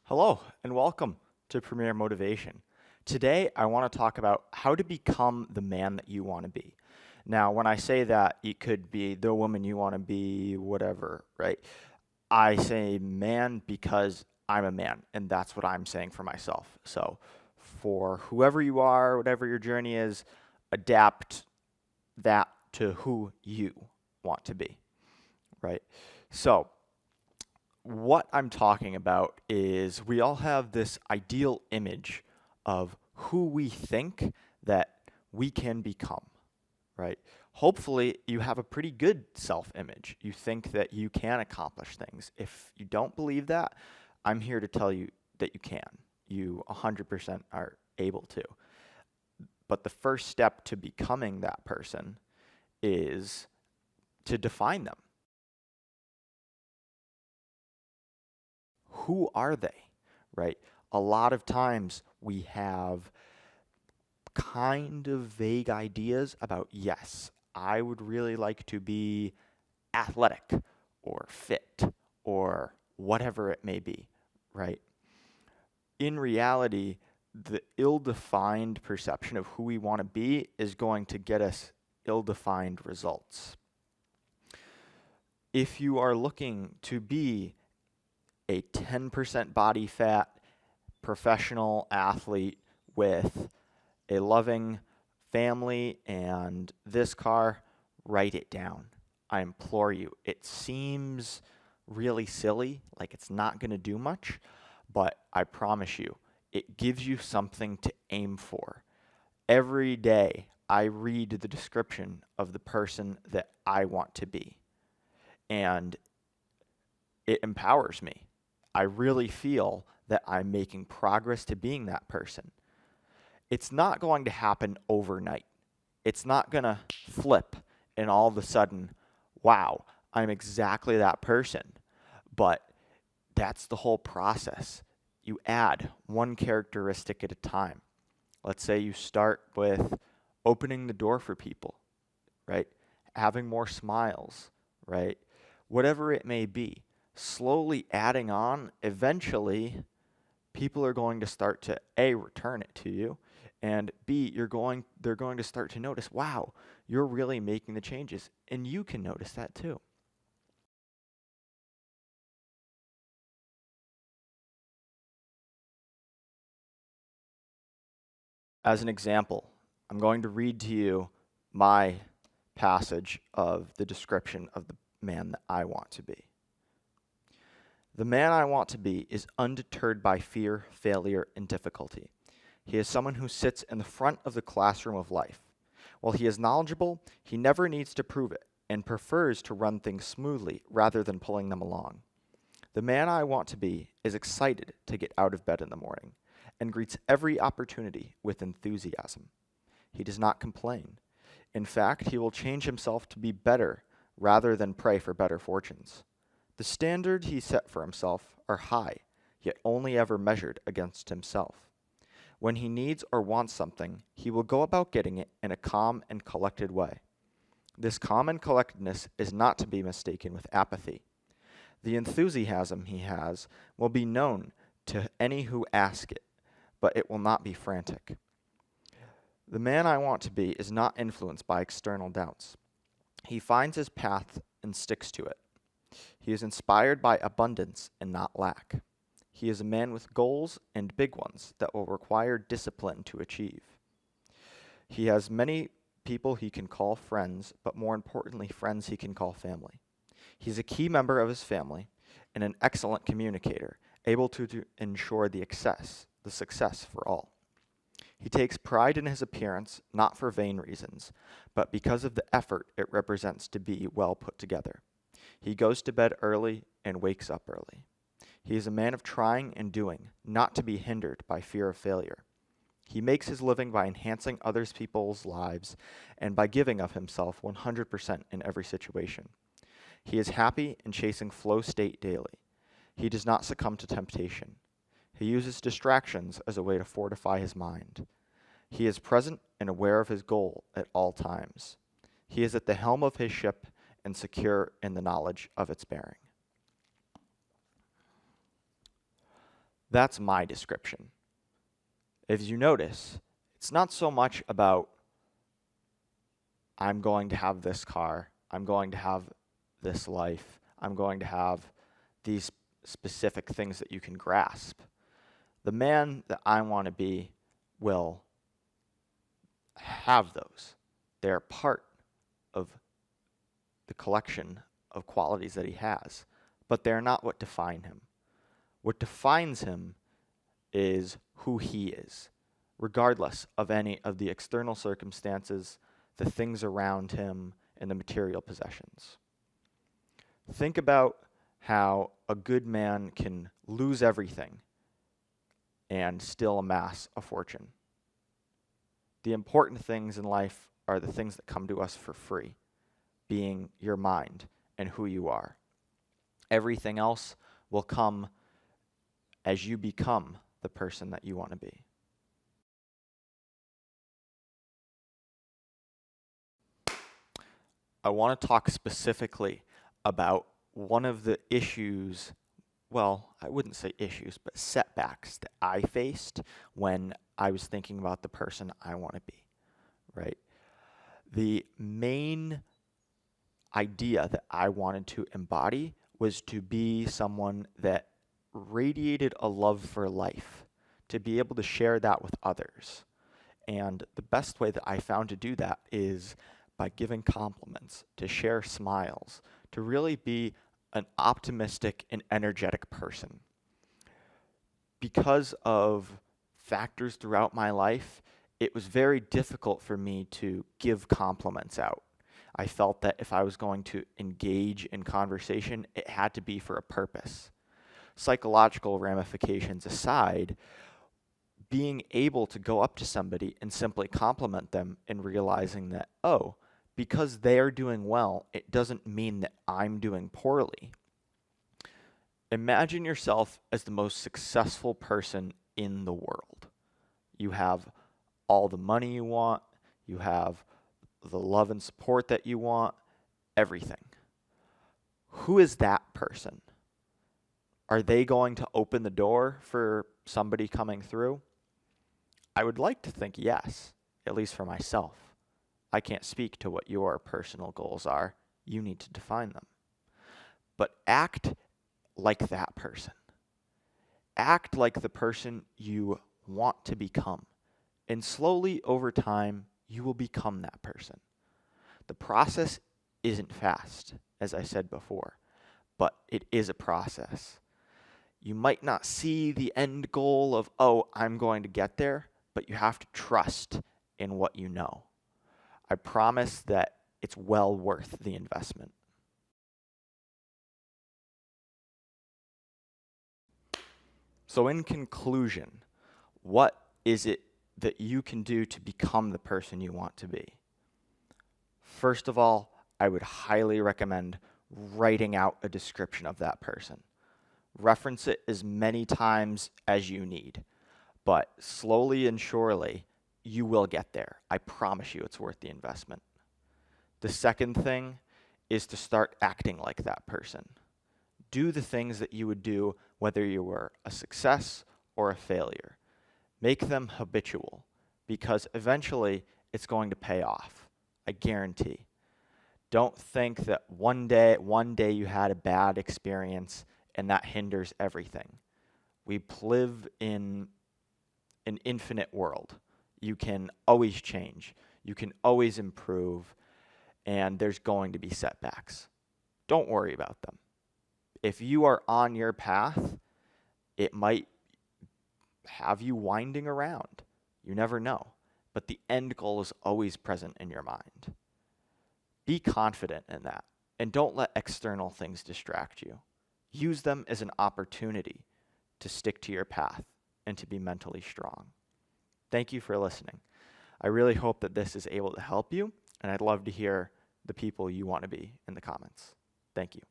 Hello, and welcome to Premier Motivation. Today, I want to talk about how to become the man that you want to be. Now, when I say that, it could be the woman you want to be, whatever, right? I say man because I'm a man, and that's what I'm saying for myself. So, for whoever you are, whatever your journey is, adapt that to who you want to be, right? So, what I'm talking about is we all have this ideal image of who we think that we can become, right? Hopefully, you have a pretty good self image. You think that you can accomplish things. If you don't believe that, I'm here to tell you that you can. You 100% are able to. But the first step to becoming that person is to define them. Who are they, right? A lot of times we have kind of vague ideas about, yes, I would really like to be athletic or fit or whatever it may be, right? In reality, the ill-defined perception of who we want to be is going to get us ill-defined results. If you are looking to be a 10% body fat professional athlete with a loving family and this car, write it down. I implore you. It seems really silly, like it's not going to do much, but I promise you, it gives you something to aim for. Every day, I read the description of the person that I want to be, and it empowers me. I really feel that I'm making progress to being that person. It's not going to happen overnight. It's not going to flip and all of a sudden, wow, I'm exactly that person. But that's the whole process. You add one characteristic at a time. Let's say you start with opening the door for people, right? Having more smiles, right? Whatever it may be, slowly adding on, eventually people are going to start to A, return it to you, and B, they're going to start to notice, wow, you're really making the changes, and you can notice that too. As an example, I'm going to read to you my passage of the description of the man that I want to be. The man I want to be is undeterred by fear, failure, and difficulty. He is someone who sits in the front of the classroom of life. While he is knowledgeable, he never needs to prove it and prefers to run things smoothly rather than pulling them along. The man I want to be is excited to get out of bed in the morning and greets every opportunity with enthusiasm. He does not complain. In fact, he will change himself to be better rather than pray for better fortunes. The standards he set for himself are high, yet only ever measured against himself. When he needs or wants something, he will go about getting it in a calm and collected way. This calm and collectedness is not to be mistaken with apathy. The enthusiasm he has will be known to any who ask it, but it will not be frantic. The man I want to be is not influenced by external doubts. He finds his path and sticks to it. He is inspired by abundance and not lack. He is a man with goals and big ones that will require discipline to achieve. He has many people he can call friends, but more importantly, friends he can call family. He's a key member of his family and an excellent communicator, able to ensure the success for all. He takes pride in his appearance, not for vain reasons, but because of the effort it represents to be well put together. He goes to bed early and wakes up early. He is a man of trying and doing, not to be hindered by fear of failure. He makes his living by enhancing other people's lives and by giving of himself 100% in every situation. He is happy in chasing flow state daily. He does not succumb to temptation. He uses distractions as a way to fortify his mind. He is present and aware of his goal at all times. He is at the helm of his ship and secure in the knowledge of its bearing. That's my description. As you notice, it's not so much about I'm going to have this car, I'm going to have this life, I'm going to have these specific things that you can grasp. The man that I want to be will have those. They're part of the collection of qualities that he has, but they're not what define him. What defines him is who he is, regardless of any of the external circumstances, the things around him, and the material possessions. Think about how a good man can lose everything and still amass a fortune. The important things in life are the things that come to us for free, being your mind and who you are. Everything else will come as you become the person that you want to be. I want to talk specifically about one of the issues, well, I wouldn't say issues, but setbacks that I faced when I was thinking about the person I want to be, right? The main idea that I wanted to embody was to be someone that radiated a love for life, to be able to share that with others. And the best way that I found to do that is by giving compliments, to share smiles, to really be an optimistic and energetic person. Because of factors throughout my life, it was very difficult for me to give compliments out. I felt that if I was going to engage in conversation, it had to be for a purpose. Psychological ramifications aside, being able to go up to somebody and simply compliment them and realizing that, oh, because they're doing well, it doesn't mean that I'm doing poorly. Imagine yourself as the most successful person in the world. You have all the money you want, you have the love and support that you want, everything. Who is that person? Are they going to open the door for somebody coming through? I would like to think yes, at least for myself. I can't speak to what your personal goals are. You need to define them. But act like that person. Act like the person you want to become. And slowly over time, you will become that person. The process isn't fast, as I said before, but it is a process. You might not see the end goal of, oh, I'm going to get there, but you have to trust in what you know. I promise that it's well worth the investment. So in conclusion, what is it that you can do to become the person you want to be? First of all, I would highly recommend writing out a description of that person. Reference it as many times as you need, but slowly and surely, you will get there. I promise you it's worth the investment. The second thing is to start acting like that person. Do the things that you would do whether you were a success or a failure. Make them habitual, because eventually it's going to pay off. I guarantee. Don't think that one day you had a bad experience and that hinders everything. We live in an infinite world. You can always change. You can always improve. And there's going to be setbacks. Don't worry about them. If you are on your path, it might have you winding around. You never know. But the end goal is always present in your mind. Be confident in that. And don't let external things distract you. Use them as an opportunity to stick to your path and to be mentally strong. Thank you for listening. I really hope that this is able to help you, and I'd love to hear the people you want to be in the comments. Thank you.